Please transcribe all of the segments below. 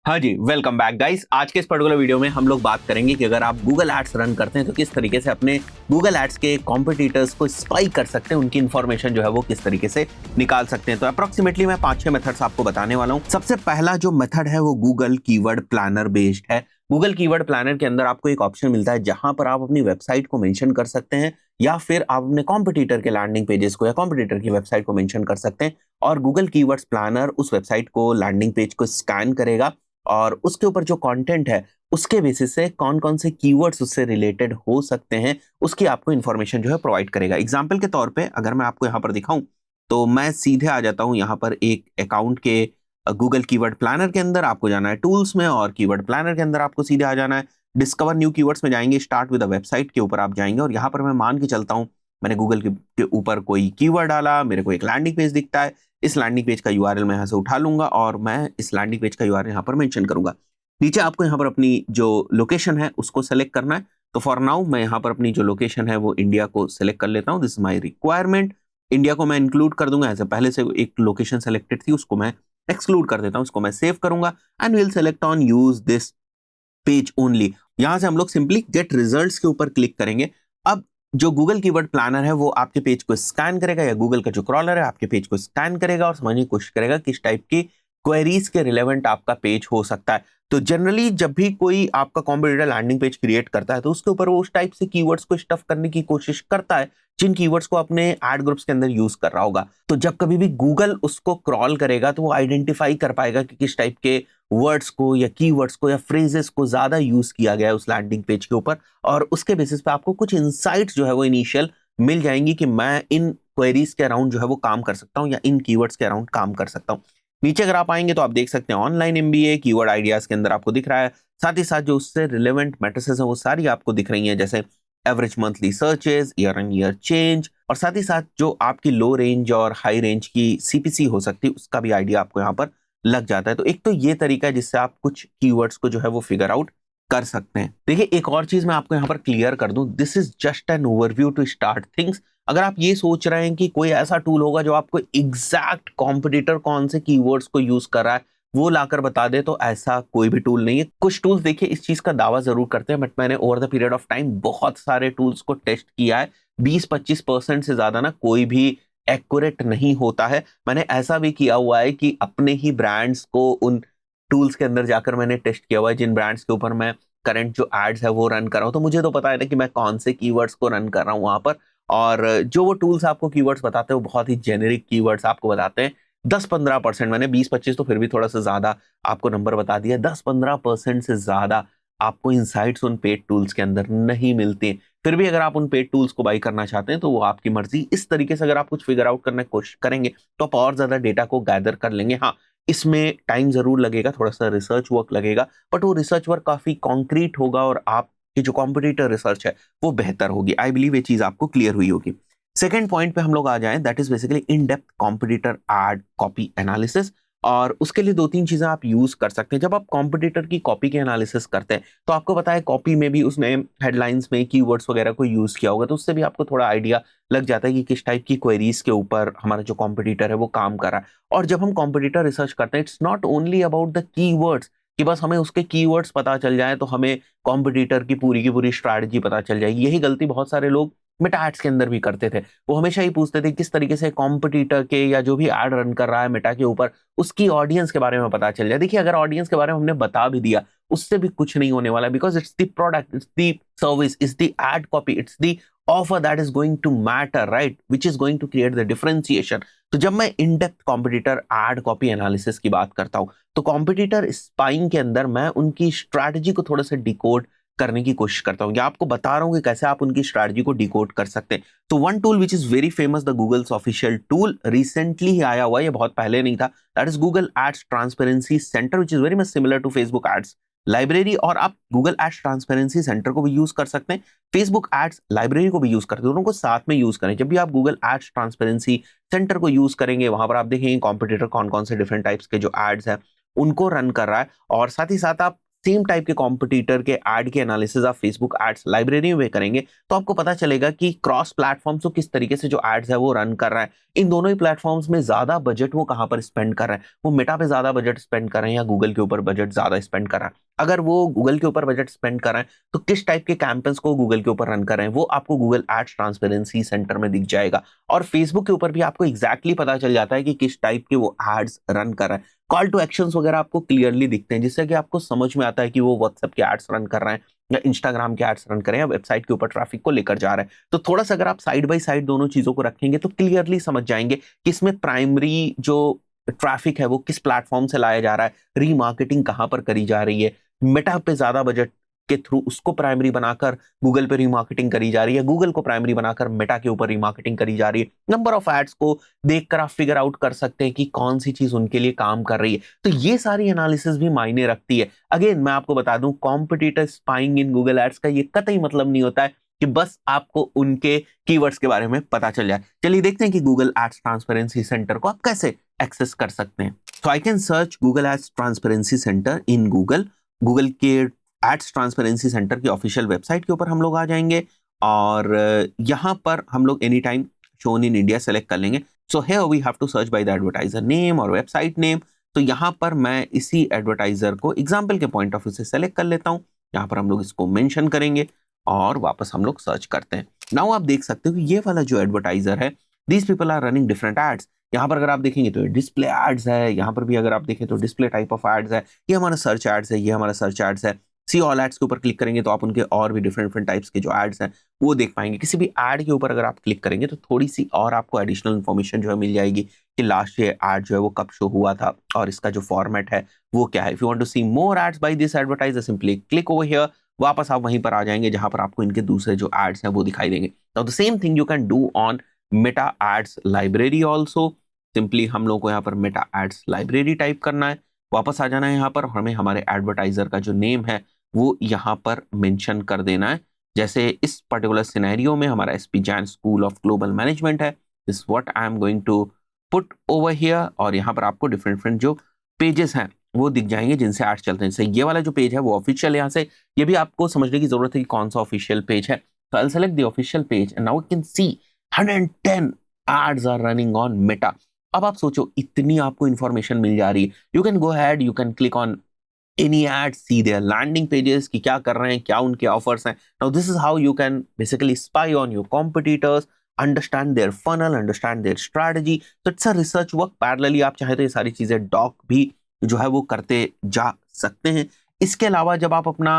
हाँ जी, welcome back guys. आज के इस पर्टिकुलर वीडियो में हम लोग बात करेंगे कि अगर आप गूगल एड्स रन करते हैं तो किस तरीके से अपने गूगल एड्स के कॉम्पिटिटर्स को स्पाई कर सकते हैं, उनकी इन्फॉर्मेशन जो है वो किस तरीके से निकाल सकते हैं। तो अप्रोक्सीमेटली मैं 5-6 मेथड्स आपको बताने वाला हूँ। सबसे पहला जो मेथड है वो गूगल कीवर्ड प्लानर बेस्ड है। गूगल कीवर्ड प्लानर के अंदर आपको एक ऑप्शन मिलता है जहां पर आप अपनी वेबसाइट को मेंशन कर सकते हैं या फिर आप अपने कॉम्पिटिटर के लैंडिंग पेजेस को या कॉम्पिटिटर की वेबसाइट को मेंशन कर सकते हैं और गूगल कीवर्ड्स प्लानर उस वेबसाइट को, लैंडिंग पेज को स्कैन करेगा और उसके ऊपर जो कंटेंट है उसके बेसिस से कौन कौन से कीवर्ड्स उससे रिलेटेड हो सकते हैं उसकी आपको इन्फॉर्मेशन जो है प्रोवाइड करेगा। एग्जाम्पल के तौर पे अगर मैं आपको यहाँ पर दिखाऊं तो मैं सीधे आ जाता हूँ यहाँ पर एक अकाउंट के गूगल कीवर्ड प्लानर के अंदर। आपको जाना है टूल्स में और कीवर्ड प्लानर के अंदर आपको सीधे आ जाना है डिस्कवर न्यू कीवर्ड्स में जाएंगे, स्टार्ट विद अ वेबसाइट के ऊपर आप जाएंगे और यहाँ पर मैं मान के चलता हूँ मैंने गूगल के ऊपर कोई कीवर्ड डाला, मेरे को एक लैंडिंग पेज दिखता है। इस लैंडिंग पेज का यूआरएल मैं यहाँ से उठा लूंगा और मैं इस लैंडिंग पेज का यूआरएल यहाँ पर मेंशन करूंगा। नीचे आपको यहाँ पर अपनी जो लोकेशन है उसको सेलेक्ट करना है। तो फॉर नाउ मैं यहाँ पर अपनी जो लोकेशन है वो इंडिया को सेलेक्ट कर लेता हूँ। This is my requirement. India को मैं इंक्लूड कर दूंगा, ऐसे पहले से एक लोकेशन सेलेक्टेड थी उसको मैं एक्सक्लूड कर देता हूँ, उसको मैं सेव करूंगा and will select on use this page only. यहां से हम लोग सिंपली गेट रिजल्ट्स के ऊपर क्लिक करेंगे। अब जो गूगल कीवर्ड प्लानर है वो आपके पेज को स्कैन करेगा या गूगल का जो क्रॉलर है आपके पेज को स्कैन करेगा और समझने की कोशिश करेगा किस टाइप की क्वेरीज के रिलेवेंट आपका पेज हो सकता है। तो जनरली जब भी कोई आपका कॉम्पिटिटर लैंडिंग पेज क्रिएट करता है तो उसके ऊपर वो उस टाइप से कीवर्ड्स को स्टफ करने की कोशिश करता है जिन कीवर्ड्स को अपने एड ग्रुप्स के अंदर यूज कर रहा होगा। तो जब कभी भी गूगल उसको क्रॉल करेगा तो वो आइडेंटिफाई कर पाएगा कि किस टाइप के वर्ड्स को या कीवर्ड्स को या फ्रेजेस को ज्यादा यूज किया गया है उस लैंडिंग पेज के ऊपर और उसके बेसिस पे आपको कुछ इनसाइट्स जो है वो इनिशियल मिल जाएंगी कि मैं इन क्वेरीज के अराउंड जो है वो काम कर सकता हूँ या इन कीवर्ड्स के अराउंड काम कर सकता हूँ। नीचे अगर आप आएंगे तो आप देख सकते हैं ऑनलाइन एमबीए कीवर्ड आइडियाज के अंदर आपको दिख रहा है। साथ ही साथ जो उससे रिलेवेंट मैट्रिसेस हैं वो सारी आपको दिख रही हैं, जैसे average monthly searches, year and year change और साथ ही साथ जो आपकी लो रेंज और हाई रेंज की सीपीसी हो सकती है उसका भी आइडिया आपको यहाँ पर लग जाता है। तो एक तो ये तरीका है जिससे आप कुछ कीवर्ड्स को जो है वो फिगर आउट कर सकते हैं। देखिए एक और चीज मैं आपको यहाँ पर क्लियर कर दूं, this is just an overview to start things. अगर आप ये सोच रहे हैं कि कोई ऐसा टूल होगा जो आपको एग्जैक्ट कॉम्पिटिटर कौन से कीवर्ड्स को यूज कर रहा है वो लाकर बता दे, तो ऐसा कोई भी टूल नहीं है। कुछ टूल्स देखिए इस चीज का दावा जरूर करते हैं बट मैंने over the period of time बहुत सारे टूल्स को टेस्ट किया है। 20-25% से ज्यादा ना कोई भी एक्यूरेट नहीं होता है। मैंने ऐसा भी किया हुआ है कि अपने ही ब्रांड्स को उन टूल्स के अंदर जाकर मैंने टेस्ट किया हुआ है जिन ब्रांड्स के ऊपर मैं करंट जो एड्स है वो रन कर रहा हूँ। तो मुझे तो पता है ना कि मैं कौन से कीवर्ड्स को रन कर रहा हूँ वहां पर, और जो वो टूल्स आपको कीवर्ड्स बताते हैं वो बहुत ही जेनेरिक कीवर्ड्स आपको बताते हैं। 10-15%, मैंने 20-25 तो फिर भी थोड़ा सा ज्यादा आपको नंबर बता दिया, 10-15% से ज्यादा आपको इंसाइट्स उन पेड टूल्स के अंदर नहीं मिलते। फिर भी अगर आप उन पेड टूल्स को बाई करना चाहते हैं तो वो आपकी मर्जी। इस तरीके से अगर आप कुछ फिगर आउट करने की कोशिश करेंगे तो आप और ज्यादा डेटा को गैदर कर लेंगे। हाँ, इसमें टाइम जरूर लगेगा, थोड़ा सा रिसर्च वर्क लगेगा बट वो रिसर्च वर्क काफी कॉन्क्रीट होगा और आपकी जो कॉम्पिटिटर रिसर्च है वो बेहतर होगी। आई बिलीव ये चीज आपको क्लियर हुई होगी। सेकेंड पॉइंट पे हम लोग आ जाएं, that is basically in depth competitor ad copy analysis. और उसके लिए 2-3 चीजें आप यूज कर सकते हैं। जब आप कॉम्पिटिटर की कॉपी के एनालिसिस करते हैं तो आपको पता है कॉपी में भी उसने हेडलाइंस में कीवर्ड्स वगैरह को यूज किया होगा, तो उससे भी आपको थोड़ा आइडिया लग जाता है कि किस टाइप की क्वेरीज के ऊपर हमारा जो कॉम्पिटिटर है वो काम कर रहा है। और जब हम कॉम्पिटिटर रिसर्च करते हैं it's not only about the keywords कि बस हमें उसके कीवर्ड्स पता चल जाए तो हमें कॉम्पिटिटर की पूरी स्ट्रैटेजी पता चल जाएगी। यही गलती बहुत सारे लोग मेटा एड्स के अंदर भी करते थे। वो हमेशा ही पूछते थे किस तरीके से कॉम्पिटिटर के या जो भी एड रन कर रहा है मेटा के ऊपर उसकी ऑडियंस के बारे में पता चल जाए। देखिए अगर ऑडियंस के बारे में हमने बता भी दिया उससे भी कुछ नहीं होने वाला, because it's the product, it's the service, it's the ad copy, it's the offer that is going to matter, right, which is going to create the differentiation. तो जब मैं in depth competitor ad copy analysis की बात करता हूं तो competitor spying के अंदर मैं उनकी स्ट्रैटेजी को थोड़ा सा डिकोड करने की कोशिश करता हूं या आपको बता रहा हूं कि कैसे आप उनकी स्ट्रैटेजी को डिकोड कर सकते हैं। तो one tool which is very famous, the Google's official tool, recently ही आया हुआ है, ये बहुत पहले नहीं था, that is Google ads transparency centre which is very much similar to Facebook ads library. और आप गूगल एड्स ट्रांसपेरेंसी सेंटर को भी यूज कर सकते हैं, फेसबुक एड्स लाइब्रेरी को भी यूज करते हैं, दोनों को साथ में यूज करें। जब भी आप गूगल एड्स ट्रांसपेरेंसी सेंटर को यूज करेंगे वहां पर आप देखेंगे कॉम्पिटिटर कौन कौन से डिफरेंट टाइप्स के जो एड्स है उनको रन कर रहा है और साथ ही साथ आप सेम टाइप के कॉम्पिटिटर के एड के एनालिसिस आप फेसबुक एड्स लाइब्रेरी में करेंगे तो आपको पता चलेगा कि क्रॉस प्लेटफॉर्म्स को किस तरीके से जो एड्स है वो रन कर रहा है, इन दोनों ही प्लेटफॉर्म्स में ज्यादा बजट वो कहां पर स्पेंड कर रहा है, वो मेटा पे ज्यादा बजट स्पेंड कर रहे हैं या गूगल के ऊपर बजट ज्यादा स्पेंड कर रहा है। अगर वो गूगल के ऊपर बजट स्पेंड कर रहे हैं तो किस टाइप के कैंपेन्स को गूगल के ऊपर रन कर रहे हैं वो आपको गूगल एड्स ट्रांसपेरेंसी सेंटर में दिख जाएगा। और फेसबुक के ऊपर भी आपको एग्जैक्टली पता चल जाता है कि किस टाइप के वो एड्स रन कर रहे हैं। कॉल टू एक्शंस वगैरह आपको क्लियरली दिखते हैं, जिससे कि आपको समझ में आता है कि वो व्हाट्सएप के एड्स रन कर रहे हैं या इंस्टाग्राम के एड्स रन करें या वेबसाइट के ऊपर ट्रैफिक को लेकर जा रहे हैं। तो थोड़ा सा अगर आप साइड बाय साइड दोनों चीजों को रखेंगे तो क्लियरली समझ जाएंगे कि इसमें प्राइमरी जो ट्रैफिक है वो किस प्लेटफॉर्म से लाया जा रहा है, रीमार्केटिंग कहां पर करी जा रही है, मेटा पे ज्यादा बजट के थ्रू उसको प्राइमरी बनाकर गूगल पे रीमार्केटिंग करी जा रही है, गूगल को प्राइमरी बनाकर मेटा के ऊपर रीमार्केटिंग करी जा रही है। नंबर ऑफ एड्स को देखकर आप फिगर आउट कर सकते हैं कि कौन सी चीज उनके लिए काम कर रही है। तो ये सारी एनालिसिस भी मायने रखती है। अगेन मैं आपको बता दूं, competitor spying in Google ads का ये कतई मतलब नहीं होता है कि बस आपको उनके कीवर्ड्स के बारे में पता चल जाए। चलिए देखते हैं कि गूगल एड्स ट्रांसपेरेंसी सेंटर को आप कैसे एक्सेस कर सकते हैं। तो I can search Google ads transparency centre in Google. Google के एड्स ट्रांसपेरेंसी सेंटर की ऑफिशियल वेबसाइट के ऊपर हम लोग आ जाएंगे और यहाँ पर हम लोग any time shown in India select कर लेंगे। So here we have to search by the advertiser name और वेबसाइट नेम। तो यहाँ पर मैं इसी एडवर्टाइजर को एग्जाम्पल के पॉइंट ऑफ व्यू से सेलेक्ट कर लेता हूँ। यहाँ पर हम लोग इसको मेंशन करेंगे और वापस हम लोग सर्च करते हैं। नाउ आप देख सकते हो कि ये वाला जो एडवर्टाइजर है, these people are running different ads. यहाँ पर अगर आप देखेंगे तो डिस्प्ले एड्स है, यहाँ पर भी अगर आप देखें तो डिस्प्ले टाइप ऑफ एड्स है, ये हमारा सर्च एड्स है, ये हमारा सर्च एड्स है। सी ऑल एड्स के ऊपर क्लिक करेंगे तो आप उनके और भी डिफरेंट डिफरेंट टाइप्स के जो एड्स हैं वो देख पाएंगे। किसी भी एड के ऊपर अगर आप क्लिक करेंगे तो थोड़ी सी और आपको एडिशनल इन्फॉर्मेशन जो है मिल जाएगी कि लास्ट ये एड जो है वो कब शो हुआ था और इसका जो फॉर्मेट है वो क्या है। If you want to see more ads by this advertiser simply click over here. वापस आप वहीं पर आ जाएंगे जहां पर आपको इनके दूसरे जो एड्स हैं वो दिखाई देंगे। Now the same thing you can do on Meta ads library also. Simply हम लोग को यहाँ पर मेटा एड्स लाइब्रेरी टाइप करना है, वापस आ जाना है यहाँ पर, हमें हमारे एडवर्टाइजर का जो नेम है वो यहाँ पर मेंशन कर देना है। जैसे इस पर्टिकुलर सिनेरियो में हमारा SP Jain school of global management है, this what I am going to put over here. और यहाँ पर आपको डिफरेंट डिफरेंट जो पेजेस हैं वो दिख जाएंगे जिनसे एड्स चलते हैं। जैसे ये वाला जो पेज है वो ऑफिशियल, यहाँ से ये भी आपको समझने की जरूरत है कि कौन सा ऑफिशियल पेज है। तो I select the official page and now you can see 110 ads are running on Meta. अब आप सोचो इतनी आपको इंफॉर्मेशन मिल जा रही है, you can go ahead, you can click on any ads, see their landing pages कि क्या कर रहे हैं, क्या उनके ऑफर्स हैं। Now this is how you can basically spy on your competitors, understand their funnel, understand their strategy. So it's a research work. Parallelly आप चाहे तो ये सारी चीजें डॉक भी जो है वो करते जा सकते हैं। इसके अलावा जब आप अपना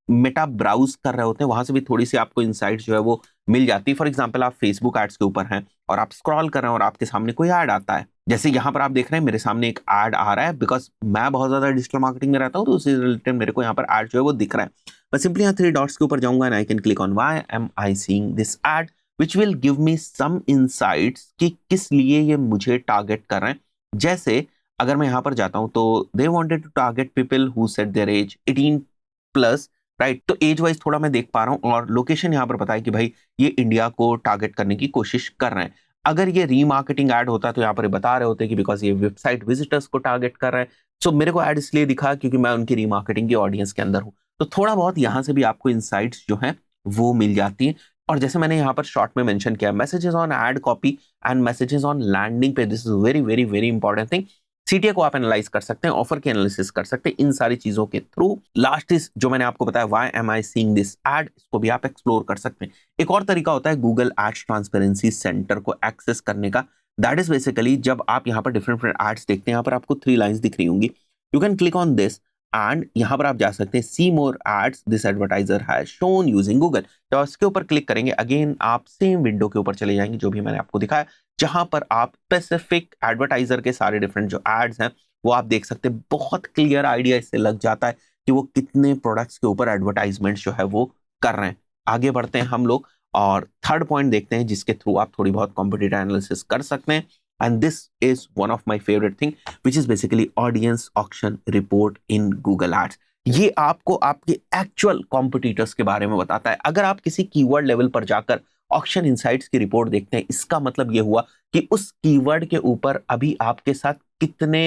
मेटा ब्राउज कर रहे होते हैं वहां से भी थोड़ी सी आपको इनसाइट्स जो है वो मिल जाती है। फॉर एग्जांपल आप फेसबुक एड्स के ऊपर हैं और आप स्क्रॉल कर रहे हैं और आपके सामने कोई ऐड आता है, जैसे यहाँ पर आप देख रहे हैं मेरे सामने एक ऐड आ रहा है। बिकॉज मैं बहुत ज्यादा डिजिटल मार्केटिंग में रहता हूँ तो उससे रिलेटेड मेरे को यहाँ पर ऐड जो है वो दिख रहा है। मैं सिंपली यहाँ 3 डॉट्स के ऊपर जाऊंगा and I can click on why am I seeing this ad which will give me some insights कि किस लिए ये मुझे टारगेट कर रहे हैं। जैसे अगर मैं यहाँ पर जाता हूँ तो they wanted to target people who set their age 18+, right. तो एज वाइज थोड़ा मैं देख पा रहा हूँ और लोकेशन यहाँ पर पता है कि भाई ये इंडिया को टारगेट करने की कोशिश कर रहे हैं। अगर ये रीमार्केटिंग ऐड होता तो यहाँ पर बता रहे होते कि बिकॉज ये वेबसाइट विजिटर्स को टारगेट कर रहे हैं। सो मेरे को ऐड इसलिए दिखा क्योंकि मैं उनकी रीमार्केटिंग की ऑडियंस के अंदर हूँ। तो थोड़ा बहुत यहाँ से भी आपको इनसाइट्स जो हैं वो मिल जाती हैं। और जैसे मैंने यहाँ पर शॉर्ट में मेंशन किया, messages on ad copy and messages on landing page, this is very very very important thing. CTA को आप एनालाइज कर सकते हैं, ऑफर की एनालिसिस कर सकते हैं इन सारी चीजों के थ्रू। लास्ट इज जो मैंने आपको बताया why am I seeing this add, इसको भी आप एक्सप्लोर कर सकते हैं। एक और तरीका होता है गूगल एड्स ट्रांसपेरेंसी सेंटर को एक्सेस करने का। दैट इज बेसिकली जब आप यहाँ पर डिफरेंट डिफरेंट एड्स देखते हैं, यहाँ पर आपको 3 लाइंस दिख रही होंगी, you can click on this and यहाँ पर आप जा सकते हैं see more ads this advertiser has shown using Google. तो इसके ऊपर क्लिक करेंगे, अगेन आप सेम विंडो के ऊपर चले जाएंगे जो भी मैंने आपको दिखाया, जहां पर आप स्पेसिफिक एडवर्टाइजर के सारे डिफरेंट जो एड्स हैं वो आप देख सकते हैं। बहुत क्लियर आइडिया इससे लग जाता है कि वो कितने प्रोडक्ट्स के ऊपर एडवर्टाइजमेंट जो है वो कर रहे हैं। आगे बढ़ते हैं हम लोग और थर्ड पॉइंट देखते हैं जिसके थ्रू आप थोड़ी बहुत कॉम्पिटिटिव एनालिसिस कर सकते हैं। And this is one of my favourite thing which is basically audience auction report in Google ads. ये आपको आपके एक्चुअल कॉम्पिटिटर्स के बारे में बताता है। अगर आप किसी कीवर्ड लेवल पर जाकर ऑक्शन इनसाइट्स की रिपोर्ट देखते हैं, इसका मतलब ये हुआ कि उस कीवर्ड के ऊपर अभी आपके साथ कितने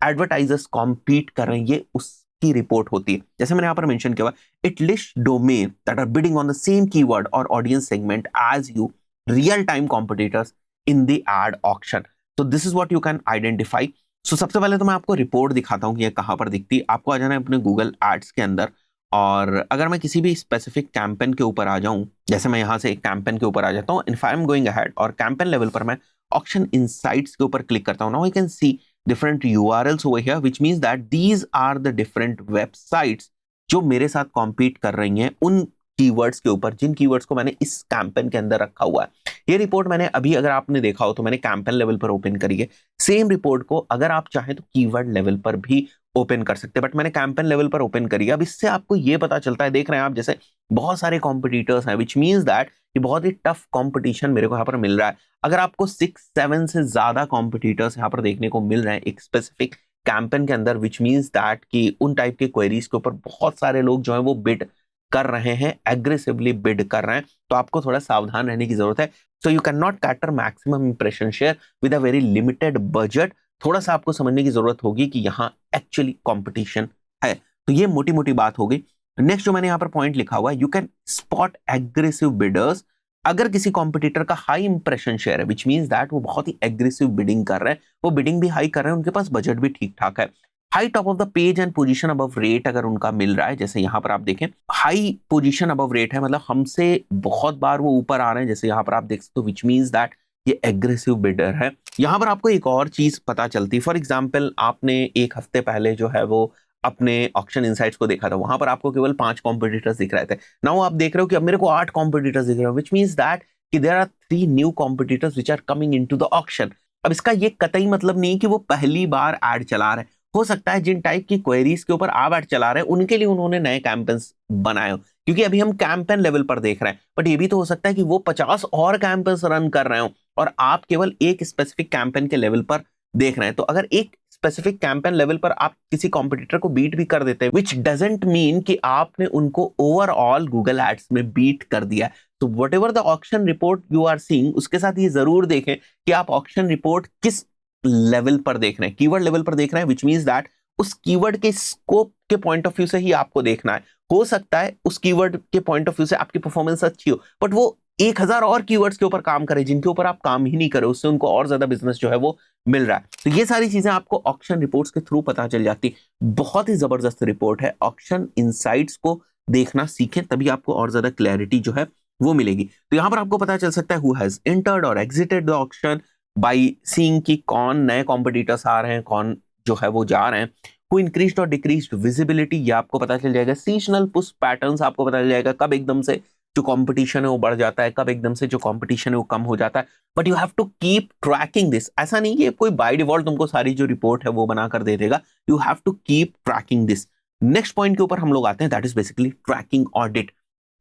एडवर्टाइजर्स कॉम्पीट कर रहे हैं, ये उस की रिपोर्ट होती है। जैसे मैंने यहाँ पर मेंशन किया हुआ, it list domain that are bidding on the same keyword और audience segment as you, real time competitors in the ad auction. तो this is what you can identify. So सबसे पहले तो मैं आपको रिपोर्ट दिखाता हूँ कि ये कहाँ पर दिखती है। आपको आ जाना है अपने गूगल एड्स के अंदर, और अगर मैं किसी भी स्पेसिफिक कैंपेन के ऊपर आ जाऊं, जैसे मैं यहाँ से एक कैंपेन के ऊपर आ जाता हूँ, if I am going ahead और कैंपेन लेवल पर मैं ऑक्शन इनसाइट्स के ऊपर क्लिक करता हूँ, now I can see different URLs over here, which means that these are the different websites जो मेरे साथ compete कर रही हैं उन कीवर्ड्स के ऊपर, जिन कीवर्ड्स को मैंने इस कैंपेन के अंदर रखा हुआ है। ये रिपोर्ट मैंने अभी, अगर आपने देखा हो तो मैंने कैंपेन लेवल पर ओपन करी है। सेम रिपोर्ट को अगर आप चाहें तो कीवर्ड लेवल पर भी ओपन कर सकते हैं, बट मैंने कैंपेन लेवल पर ओपन करी है। अब इससे आपको ये पता चलता है, देख रहे हैं आप, जैसे बहुत सारे कॉम्पिटिटर्स हैं, विच मीन्स दैट ये बहुत ही टफ कॉम्पिटिशन मेरे को यहाँ पर मिल रहा है। अगर आपको 6-7 से ज्यादा कॉम्पिटिटर्स यहाँ पर देखने को मिल रहे हैं एक स्पेसिफिक कैंपेन के अंदर, विच मीन्स दैट कि उन टाइप के क्वेरीज के ऊपर बहुत सारे लोग जो है वो बिड कर रहे हैं, एग्रेसिवली बिड कर रहे हैं, तो आपको थोड़ा सावधान रहने की जरूरत है। So you cannot cater maximum impression share with a very limited budget. थोड़ा सा आपको समझने की जरूरत होगी कि यहाँ एक्चुअली कॉम्पिटिशन है। तो ये मोटी मोटी बात हो गई। नेक्स्ट जो मैंने यहाँ पर पॉइंट लिखा हुआ है, you can spot aggressive bidders. अगर किसी कॉम्पिटिटर का हाई इंप्रेशन शेयर है, विच मीन्स दैट वो बहुत ही एग्रेसिव बिडिंग कर रहे हैं, वो बिडिंग भी हाई कर रहे हैं, उनके पास बजट भी ठीक ठाक है, high top of the page and position above rate अगर उनका मिल रहा है, जैसे यहाँ पर आप देखें हाई पोजीशन अबव रेट है, मतलब हमसे बहुत बार वो ऊपर आ रहे हैं, जैसे यहाँ पर आप देख सकते हो, विच मीन्स दैट ये एग्रेसिव बिडर है। यहाँ पर आपको एक और चीज पता चलती है। फॉर एग्जाम्पल, आपने एक हफ्ते पहले जो है वो अपने ऑक्शन इनसाइट्स को देखा था, वहां पर आपको केवल 5 कॉम्पिटिटर्स दिख रहे थे। नाउ आप देख रहे हो कि अब मेरे को 8 कॉम्पिटिटर्स दिख रहे हो, विच मीन्स दैट कि there are 3 new competitors which are coming into the auction. अब इसका ये कतई मतलब नहीं कि वो पहली बार ऐड चला रहे हैं। हो सकता है जिन टाइप की क्वेरीज के ऊपर आप ऐड चला रहे हैं उनके लिए उन्होंने नए कैंपेन्स बनाए हो, क्योंकि अभी हम कैंपेन लेवल पर देख रहे हैं, बट ये भी तो हो सकता है कि वो 50 और कैंपेन्स रन कर रहे हो और आप केवल एक स्पेसिफिक कैंपेन के लेवल पर देख रहे हैं। तो अगर एक स्पेसिफिक कैंपेन लेवल पर आप किसी कॉम्पिटिटर को बीट भी कर देते हैं, विच डजंट मीन कि आपने उनको ओवरऑल गूगल एड्स में बीट कर दिया। तो whatever the auction report you are seeing, उसके साथ ये जरूर देखें कि आप ऑक्शन रिपोर्ट किस लेवल पर देख रहे हैं, कीवर्ड लेवल पर देख रहे हैं, विच मीन्स दैट उस कीवर्ड के स्कोप के पॉइंट ऑफ व्यू से ही आपको देखना है। हो सकता है उस कीवर्ड के पॉइंट ऑफ व्यू से आपकी परफॉर्मेंस अच्छी हो, बट वो 1000 और कीवर्ड्स के ऊपर काम करे जिनके ऊपर आप काम ही नहीं करे, उससे उनको और ज्यादा बिजनेस जो है वो मिल रहा है। तो ये सारी चीजें आपको ऑक्शन रिपोर्ट्स के थ्रू पता चल जाती। बहुत ही जबरदस्त रिपोर्ट है। ऑक्शन इनसाइट्स को देखना सीखें, तभी आपको और ज्यादा क्लैरिटी जो है वो मिलेगी। तो यहां पर आपको पता चल सकता है हु हैज एंटर्ड और exerted the auction by seeing कि कौन नए कॉम्पिटिटर्स आ रहे हैं, कौन जो है वो जा रहे हैं। हु इंक्रीज्ड और डिक्रीज्ड विजिबिलिटी, ये आपको पता चल जाएगा। सीजनल पुश पैटर्न्स आपको पता चल जाएगा, कब एकदम से जो कंपटीशन है वो बढ़ जाता है, कब एकदम से जो कंपटीशन है वो कम हो जाता है। But you have to keep tracking this. ऐसा नहीं कि कोई बाय डिफॉल्ट तुमको सारी जो रिपोर्ट है वो बनाकर दे देगा, you have to keep tracking this. Next point के ऊपर हम लोग आते हैं, that is basically tracking audit.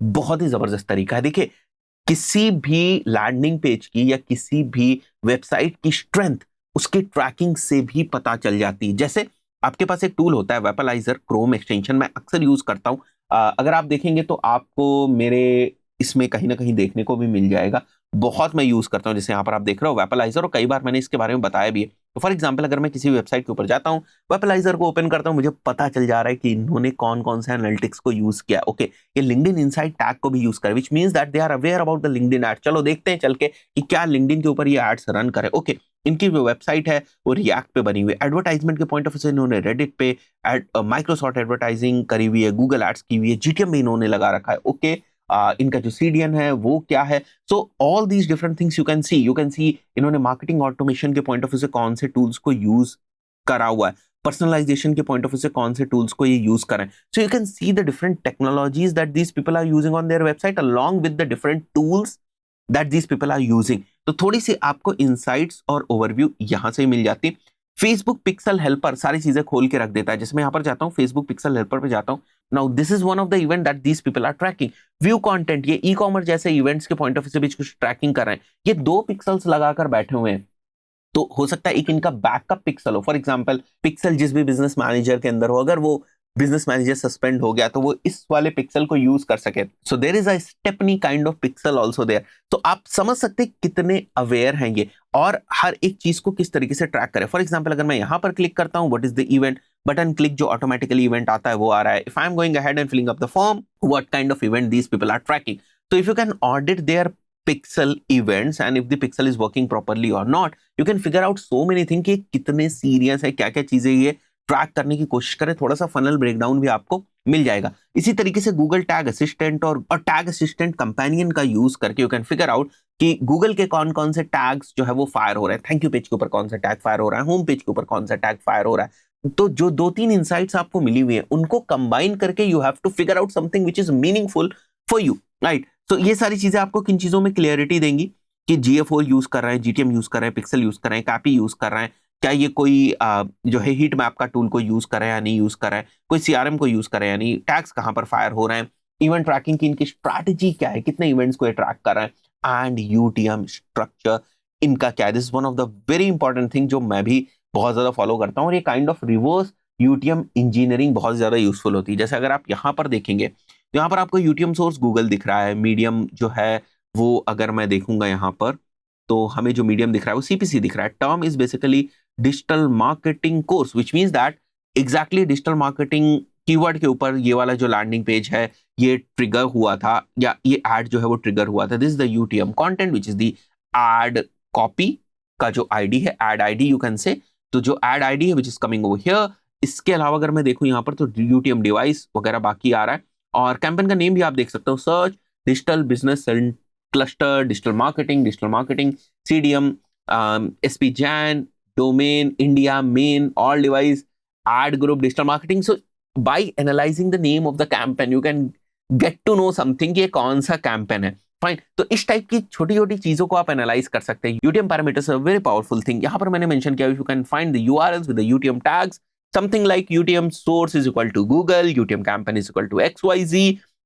बहुत ही जबरदस्त तरीका है। देखिए, किसी भी लैंडिंग पेज की या किसी भी वेबसाइट की स्ट्रेंथ उसकी ट्रैकिंग से भी पता चल जाती है। जैसे आपके पास एक टूल होता है वेपलाइजर, क्रोम एक्सटेंशन, मैं अक्सर यूज करता हूं। अगर आप देखेंगे तो आपको मेरे इसमें कहीं ना कहीं देखने को भी मिल जाएगा। बहुत मैं यूज करता हूं, जैसे यहाँ पर आप देख रहे हो वेपलाइजर, और कई बार मैंने इसके बारे में बताया भी है। तो फॉर एग्जांपल, अगर मैं किसी वेबसाइट के ऊपर जाता हूं, वेपलाइजर को ओपन करता हूं, मुझे पता चल जा रहा है कि इन्होंने कौन कौन से एनालिटिक्स को यूज किया। ओके, ये लिंक्डइन इनसाइट टैग को भी यूज करे, which means that they are aware about the LinkedIn ad. चलो देखते हैं चल के कि क्या लिंक्डइन के ऊपर ये एड्स रन करे। ओके, इनकी जो वेबसाइट है वो रिएक्ट पे बनी हुई है। एडवर्टाइजमेंट के पॉइंट ऑफ व्यू से इन्होंने रेडिट पे माइक्रोसॉफ्ट एडवर्टाइजिंग करी हुई है, गूगल एड्स की हुई है, जीटीएम में इन्होंने लगा रखा है। ओके, इनका जो सीडीएन है वो क्या है। So all these different things you can सी इन्होंने मार्केटिंग ऑटोमेशन के पॉइंट ऑफ व्यू से कौन से टूल्स को यूज करा हुआ है, पर्सनलाइजेशन के पॉइंट ऑफ व्यू से कौन से टूल्स को ये यूज करें। So you can see the different technologies that these people are using on their website along with the different tools that these people are using. तो थोड़ी सी आपको इनसाइट्स और ओवरव्यू यहां से मिल जाती है। फेसबुक पिक्सल हेल्पर सारी चीजें खोल के रख देता है। जैसे मैं यहाँ पर जाता हूँ, फेसबुक पिक्सल हेल्पर पे जाता हूँ। Now this is one of the event that these people are tracking. View content, ये ई कॉमर्स जैसे इवेंट्स के पॉइंट ऑफ व्यू से भी कुछ ट्रैकिंग कर रहे हैं। ये 2 पिक्सल्स लगाकर बैठे हुए हैं, तो हो सकता है एक इनका बैकअप पिक्सल हो। फॉर एग्जांपल, पिक्सल जिस भी बिजनेस मैनेजर के अंदर हो, अगर वो बिजनेस मैनेजर सस्पेंड हो गया तो वो इस वाले पिक्सल को यूज कर सके। So there is a stepney kind of pixel also there. तो आप समझ सकते हैं कितने अवेयर हैं ये और हर एक चीज को किस तरीके से ट्रैक करें। फॉर एग्जांपल, अगर मैं यहां पर क्लिक करता हूं, what is the event, button click जो ऑटोमेटिकली इवेंट आता है वो आ रहा है. If I am going ahead and filling up the form, what kind of event these people are tracking. So if you can audit their pixel events and if the pixel is working properly or not, you can figure out so many things कि कितने serious है, क्या क्या चीजें ये track करने की कोशिश करें. थोड़ा सा फनल ब्रेकडाउन भी आपको मिल जाएगा. इसी तरीके से गूगल टैग असिस्टेंट और टैग असिस्टेंट कंपेनियन का यूज करके यू कैन फिगर आउट कि गूगल के कौन कौन से टैग्स जो है वो फायर हो रहे हैं. थैंक यू पेज के ऊपर कौन सा टैग फायर हो रहा है, होम पेज के ऊपर कौन सा टैग फायर हो रहा है. तो जो 2-3 इनसाइट्स आपको मिली हुई है उनको कंबाइन करके you have to figure out something which is meaningful for you, right. तो ये सारी चीजें आपको किन चीजों में क्लियरिटी देंगी कि GA4 यूज कर रहे हैं, GTM यूज कर रहे हैं, पिक्सल यूज कर रहे हैं, कैपी यूज कर रहे हैं, क्या ये कोई जो है हीट मैप का टूल को यूज कर रहे हैं या नहीं यूज कर रहे हैं, कोई CRM को यूज कर रहे हैं या नहीं, टैग्स कहां पर फायर हो रहे हैं, इवेंट ट्रैकिंग की इनकी स्ट्रैटेजी क्या है, कितने इवेंट्स को ये ट्रैक कर रहे हैं, एंड UTM स्ट्रक्चर इनका क्या है. This is one of the very important thing जो मैं भी बहुत ज्यादा फॉलो करता हूँ. और ये kind of reverse UTM engineering बहुत ज्यादा यूजफुल होती है. जैसे अगर आप यहाँ पर देखेंगे, यहाँ पर आपको UTM सोर्स गूगल दिख रहा है, मीडियम जो है वो अगर मैं देखूंगा यहाँ पर तो हमें जो मीडियम दिख रहा है वो CPC दिख रहा है. Term is basically digital marketing course which means that exactly digital marketing keyword के ऊपर ये वाला जो लैंडिंग पेज है ये ट्रिगर हुआ था या ये एड जो है वो ट्रिगर हुआ था. This is the UTM content which is the ad copy का जो ID है, add ID you can say. तो जो एड ID है which is coming over here. इसके अलावा अगर मैं देखूं यहाँ पर तो UTM डिवाइस वगैरह बाकी आ रहा है. और कैंपेन का नेम भी आप देख सकते हो, search digital business cluster, digital marketing, CDM, SP Jain, domain, India, men, all device, ad group, digital marketing. So by analysing the name of the campaign you can get to know something कि ये कौन सा campaign है. Fine. तो इस type की छोटी छोटी चीजों को आप एनालाइज कर सकते हैं. UTM parameters are very powerful thing. यहाँ पर मैंने मेंशन किया, you can find the URLs with the UTM tags. Something like UTM source is equal to Google, UTM campaign is equal to XYZ.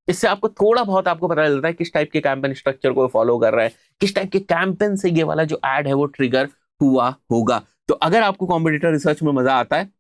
इससे आपको थोड़ा बहुत आपको पता चलता है किस टाइप के कैंपेन स्ट्रक्चर को फॉलो कर रहा है, किस टाइप के कैंपेन से ये वाला जो एड है वो ट्रिगर हुआ होगा. तो अगर आपको कॉम्पिटिटर रिसर्च में मजा आता है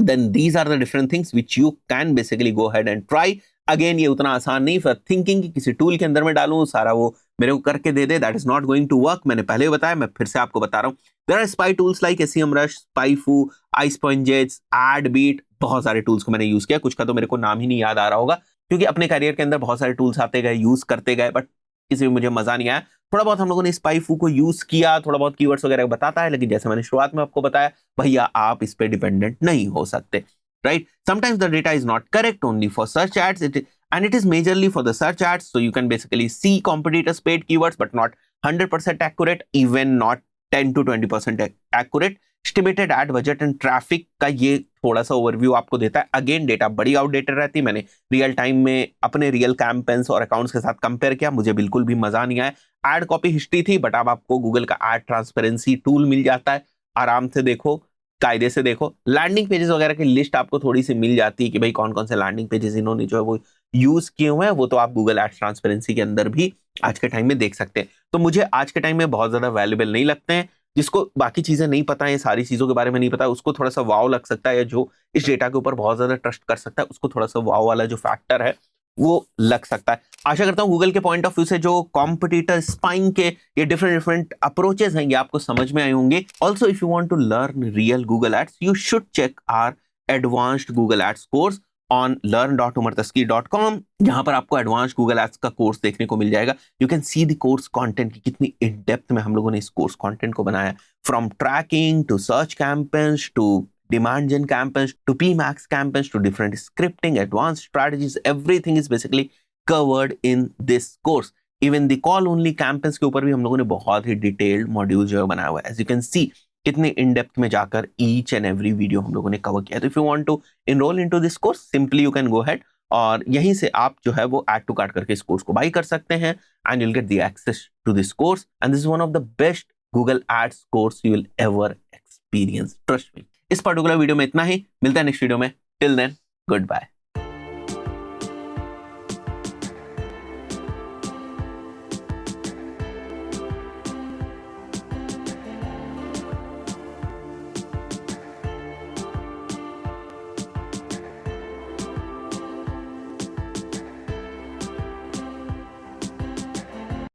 then these are the different things which you can basically go ahead and try. Again ये उतना आसान नहीं फॉर थिंकिंग कि किसी टूल के अंदर में डालूं सारा वो मेरे को करके दे दे. That is not going to work. मैंने पहले बताया, मैं फिर से आपको बता रहा हूँ. There are spy tools like SEMrush, SpyFu, iSpoinJets, AdBeat. बहुत सारे टूल्स को मैंने यूज किया. कुछ का तो मेरे को नाम ही नहीं याद आ रहा होगा क्योंकि अपने करियर के अंदर बहुत सारे टूल्स आते गए, यूज करते गए, बट किसी में मुझे मजा नहीं आया. थोड़ा बहुत हम लोगों ने SpyFu को यूज किया, थोड़ा बहुत कीवर्ड्स वगैरह बताता है, लेकिन जैसे मैंने शुरुआत में आपको बताया भैया आप इस पे डिपेंडेंट नहीं हो सकते. Right? Sometimes the data is not correct only for search ads, and it is majorly for the search ads. So you can basically see competitors' paid keywords, but not 100% accurate, even not 10 to 20% accurate. Estimated ad budget and traffic का ये थोड़ा सा overview आपको देता है. Again data बड़ी outdated रहती है. मैंने रियल टाइम में अपने रियल कैंपेन्स और अकाउंट्स के साथ कंपेयर किया, मुझे बिल्कुल भी मजा नहीं आया. एड कॉपी हिस्ट्री थी, बट अब आपको गूगल का एड ट्रांसपेरेंसी टूल मिल जाता है. आराम से देखो, कायदे से देखो. लैंडिंग पेजेस वगैरह की लिस्ट आपको थोड़ी सी मिल जाती है कि भाई कौन कौन से लैंडिंग पेजेस इन्होंने जो है वो यूज किए हुए हैं. वो तो आप गूगल एड्स ट्रांसपेरेंसी के अंदर भी आज के टाइम में देख सकते हैं. तो मुझे आज के टाइम में बहुत ज्यादा वैल्यूएबल नहीं लगते हैं. जिसको बाकी चीजें नहीं पता है, सारी चीजों के बारे में नहीं पता, उसको थोड़ा सा वाव लग सकता है, या जो इस डेटा के ऊपर बहुत ज्यादा ट्रस्ट कर सकता है उसको थोड़ा सा वाव वाला जो फैक्टर है वो लग सकता है. आशा करता हूं गूगल के पॉइंट ऑफ व्यू से जो कॉम्पिटिटर स्पाइंग के ये डिफरेंट अप्रोचेस हैं ये आपको समझ में आए होंगे. Also if you want to learn real Google ads you should check our advanced Google ads course on learn.umartaski.com. यहाँ पर आपको एडवांस गूगल एड्स का कोर्स देखने को मिल जाएगा. You can see the course content की कितनी इन डेप्थ में हम लोगों ने इस कोर्स कंटेंट को बनाया. From tracking to search campaigns to demand gen campaigns to PMax campaigns to different scripting, advanced strategies, everything is basically covered in this course. Even the call only campaigns के ऊपर भी हम लोगों ने बहुत ही detailed module जो है बनाया हुआ है. As you can see कितने इन डेप्थ में जाकर ईच एंड एवरी वीडियो हम लोगों ने कवर किया. तो if you want to enrol into this course simply you can go ahead और यहीं से आप जो है वो ऐड टू कार्ट करके इस कोर्स को बाई कर सकते हैं and you will get the access to this course. And this is one of the best Google ads course you will ever experience. Trust me. इस पर्टिकुलर वीडियो में इतना ही. मिलता है नेक्स्ट वीडियो में. Till then good bye.